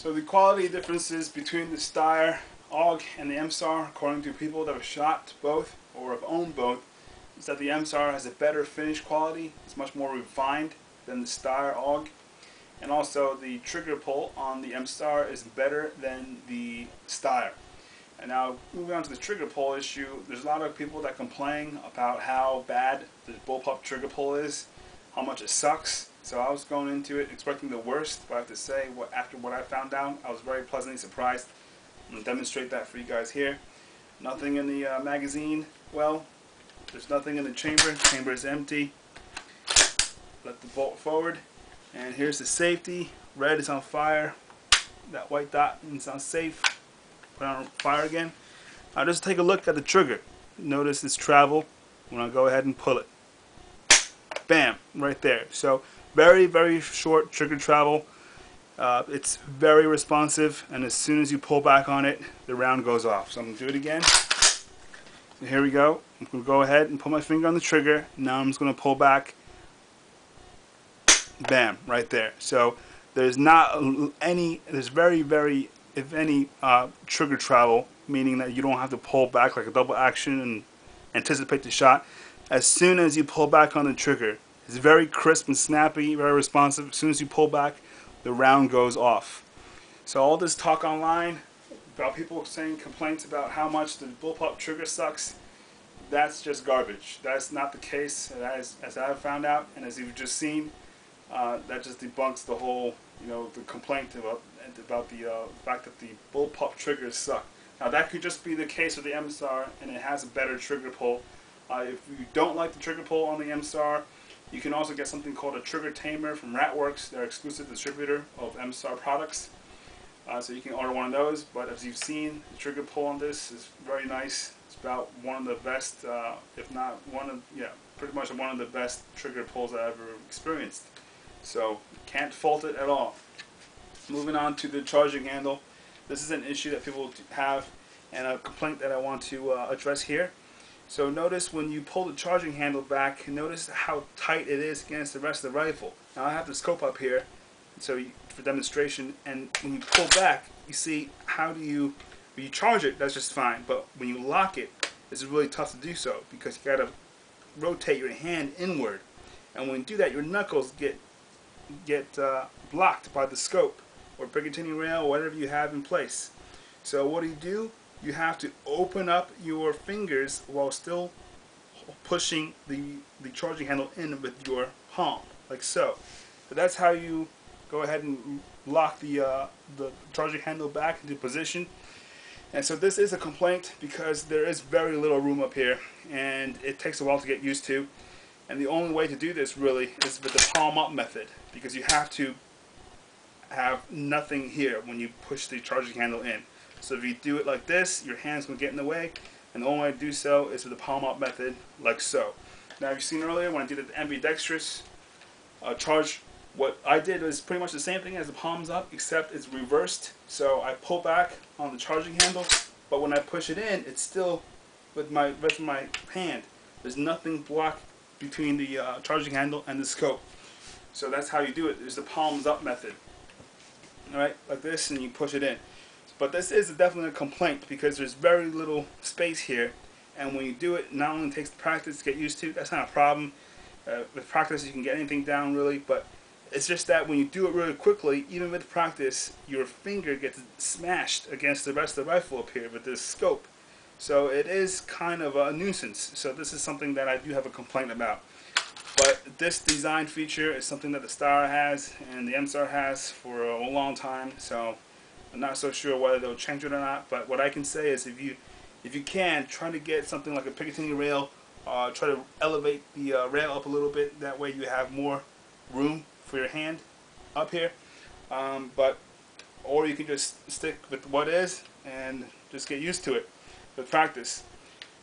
So the quality differences between the STG AUG and the MSAR, according to people that have shot both or have owned both, is that the MSAR has a better finish quality. It's much more refined than the STG AUG. And also the trigger pull on the MSAR is better than the STG. And now moving on to the trigger pull issue, there's a lot of people that complain about how bad the bullpup trigger pull is, how much it sucks. So I was going into it expecting the worst, but I have to say, after what I found out, I was very pleasantly surprised. I'm going to demonstrate that for you guys here. Nothing in the magazine. Well, there's nothing in the chamber. The chamber is empty. Let the bolt forward. And here's the safety. Red is on fire. That white dot is on safe. Put it on fire again. Now just take a look at the trigger. Notice its travel when I go ahead and pull it. Bam! Right there. So very, very short trigger travel. It's very responsive, and as soon as you pull back on it, the round goes off. So I'm going to do it again. So here we go. I'm going to go ahead and put my finger on the trigger. Now I'm just going to pull back. Bam! Right there. So there's not any, there's very, very, if any, trigger travel, meaning that you don't have to pull back like a double action and anticipate the shot. As soon as you pull back on the trigger, it's very crisp and snappy, very responsive. As soon as you pull back, the round goes off. So all this talk online about people saying complaints about how much the bullpup trigger sucks, that's just garbage. That's not the case, as I've found out, and as you've just seen, that just debunks the whole, the complaint about the fact that the bullpup triggers suck. Now that could just be the case with the MSAR, and it has a better trigger pull. If you don't like the trigger pull on the MSAR, you can also get something called a trigger tamer from Ratworks. They're exclusive distributor of MSAR products. So you can order one of those. But as you've seen, the trigger pull on this is very nice. It's about one of the best, if not pretty much one of the best trigger pulls I've ever experienced. So can't fault it at all. Moving on to the charging handle. This is an issue that people have and a complaint that I want to address here. So notice when you pull the charging handle back, notice how tight it is against the rest of the rifle. Now I have the scope up here for demonstration, and when you pull back, you see when you charge it, that's just fine, but when you lock it, it's really tough to do so because you got to rotate your hand inward, and when you do that, your knuckles get blocked by the scope or brigantine rail or whatever you have in place. So what do? You have to open up your fingers while still pushing the charging handle in with your palm, like so. So that's how you go ahead and lock the charging handle back into position. And so this is a complaint because there is very little room up here, and it takes a while to get used to. And the only way to do this really is with the palm up method, because you have to have nothing here when you push the charging handle in. So if you do it like this, your hand's going to get in the way, and the only way to do so is with the palm up method, like so. Now, you've seen earlier when I did the ambidextrous charge, what I did was pretty much the same thing as the palms up, except it's reversed. So I pull back on the charging handle, but when I push it in, it's still with my hand. There's nothing blocked between the charging handle and the scope. So that's how you do it. There's the palms up method. All right, like this, and you push it in. But this is definitely a complaint because there's very little space here, and when you do it, not only takes practice to get used to. That's not a problem. With practice, you can get anything down really, but it's just that when you do it really quickly, even with practice, your finger gets smashed against the rest of the rifle up here with this scope. So it is kind of a nuisance. So this is something that I do have a complaint about. But this design feature is something that the STG has and the MSAR has for a long time. So I'm not so sure whether they'll change it or not, but what I can say is if you can, try to get something like a Picatinny rail, try to elevate the rail up a little bit, that way you have more room for your hand up here, or you can just stick with what is and just get used to it with practice.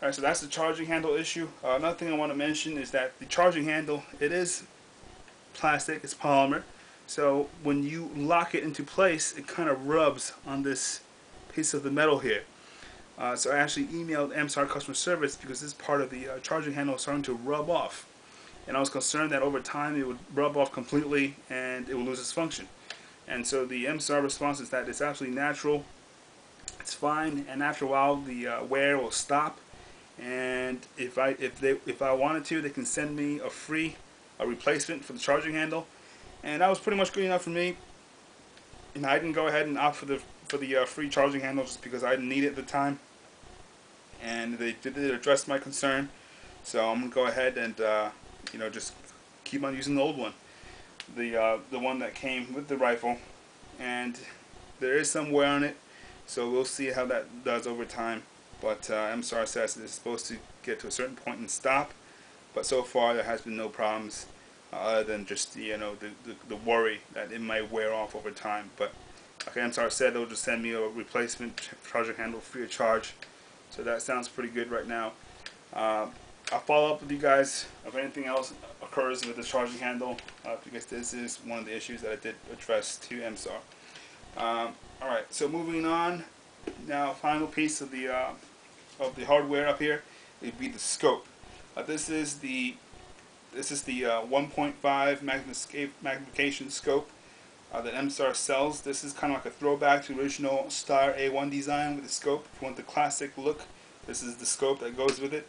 Alright, so that's the charging handle issue. Another thing I want to mention is that the charging handle, it is plastic, it's polymer. So when you lock it into place, it kind of rubs on this piece of the metal here. So I actually emailed MSAR customer service because this part of the charging handle is starting to rub off. And I was concerned that over time it would rub off completely and it would lose its function. And so the MSAR response is that it's absolutely natural, it's fine, and after a while the wear will stop. And if I wanted to, they can send me a replacement for the charging handle, and that was pretty much good enough for me. And I didn't go ahead and opt for the free charging handle just because I didn't need it at the time, and they did address my concern. So I'm gonna go ahead and just keep on using the old one, the one that came with the rifle, and there is some wear on it, so we'll see how that does over time. But MSAR says it's supposed to get to a certain point and stop, but so far there has been no problems other than just the worry that it might wear off over time. But like MSAR said, they'll just send me a replacement charging handle free of charge, so that sounds pretty good right now. I'll follow up with you guys if anything else occurs with the charging handle, because this is one of the issues that I did address to MSAR. Alright, so moving on, now final piece of the hardware up here would be the scope. This is the 1.5 magnification scope that MSAR sells. This is kind of like a throwback to the original Star A1 design with the scope. If you want the classic look, this is the scope that goes with it.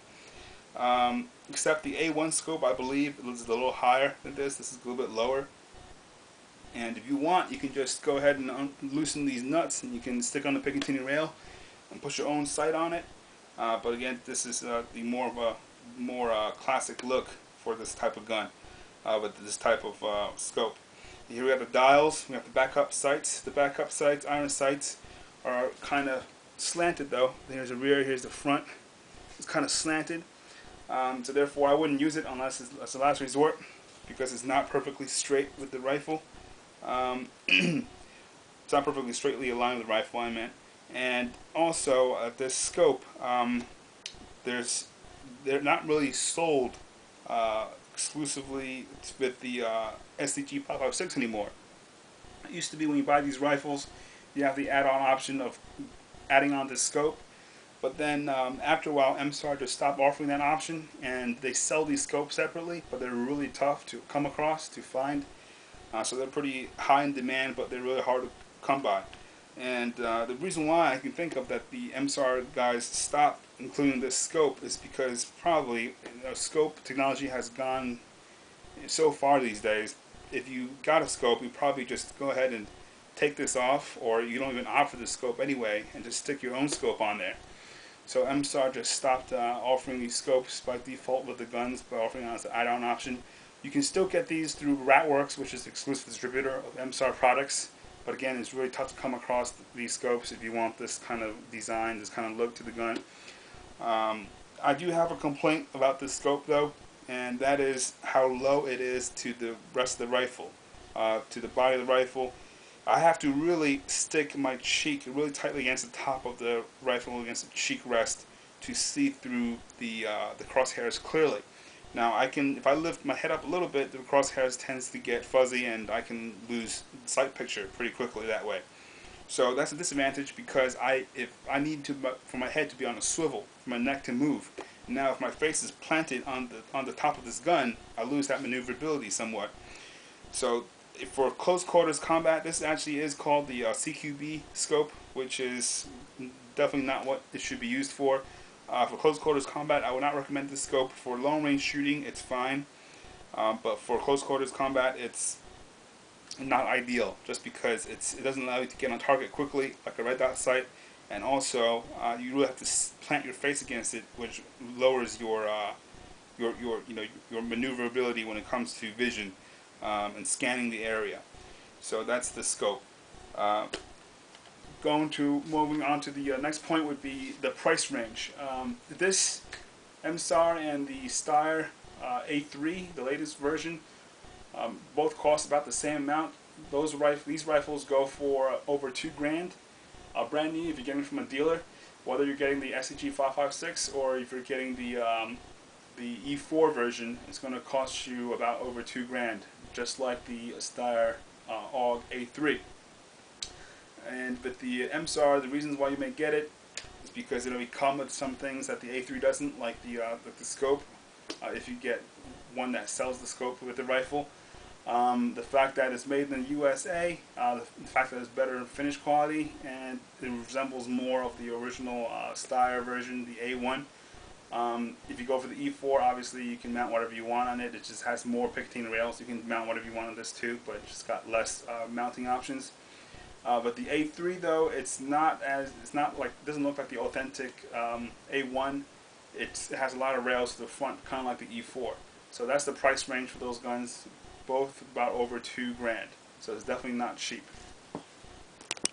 Except the A1 scope, I believe, is a little higher than this. This is a little bit lower. And if you want, you can just go ahead and loosen these nuts, and you can stick on the Picatinny rail and put your own sight on it. But again, this is the more classic look for this type of gun, with this type of scope. Here we have the dials. We have the backup sights. The backup sights, iron sights, are kind of slanted though. Here's the rear. Here's the front. It's kind of slanted. So therefore, I wouldn't use it unless it's a last resort, because it's not perfectly straight with the rifle. It's not perfectly straightly aligned with the rifle, I meant. And also, this scope, they're not really sold exclusively with the STG-556 anymore. It used to be when you buy these rifles, you have the add-on option of adding on this scope. But then after a while, MSAR just stopped offering that option, and they sell these scopes separately, but they're really tough to come across, to find. So they're pretty high in demand, but they're really hard to come by. And the reason why I can think of that the MSAR guys stopped including this scope is because probably scope technology has gone so far these days. If you got a scope, you probably just go ahead and take this off, or you don't even opt for the scope anyway, and just stick your own scope on there. So MSAR just stopped offering these scopes by default with the guns, by offering it as an add-on option. You can still get these through Ratworks, which is the exclusive distributor of MSAR products. But again, it's really tough to come across these scopes if you want this kind of design, this kind of look to the gun. I do have a complaint about this scope though, and that is how low it is to the rest of the rifle, to the body of the rifle. I have to really stick my cheek really tightly against the top of the rifle, against the cheek rest, to see through the crosshairs clearly. Now I can, if I lift my head up a little bit, the crosshairs tends to get fuzzy, and I can lose sight picture pretty quickly that way. So that's a disadvantage, because if I need for my head to be on a swivel, for my neck to move. Now if my face is planted on the top of this gun, I lose that maneuverability somewhat. So for close quarters combat, this actually is called the CQB scope, which is definitely not what it should be used for. For close quarters combat, I would not recommend this scope. For long range shooting, it's fine, but for close quarters combat, it's not ideal, just because it doesn't allow you to get on target quickly like a red dot sight, and also you really have to plant your face against it, which lowers your maneuverability when it comes to vision and scanning the area. So that's the scope. Moving on to the next point would be the price range. This MSAR and the Steyr A3, the latest version, both cost about the same amount. These rifles go for over $2,000, brand new if you're getting from a dealer. Whether you're getting the STG-556 or if you're getting the E4 version, it's going to cost you about over $2,000, just like the Steyr AUG A3. And with the MSAR, the reasons why you may get it is because it'll come with some things that the A3 doesn't, like the scope. If you get one that sells the scope with the rifle, The fact that it's made in the USA, the fact that it's better finish quality, and it resembles more of the original Steyr version, the A1. If you go for the E4, obviously you can mount whatever you want on it. It just has more Picatinny rails. You can mount whatever you want on this too, but it's just got less mounting options. But the A3 though, it's not like, it doesn't look like the authentic A1. It has a lot of rails to the front, kind of like the E4. So that's the price range for those guns, both about over $2 grand. So it's definitely not cheap.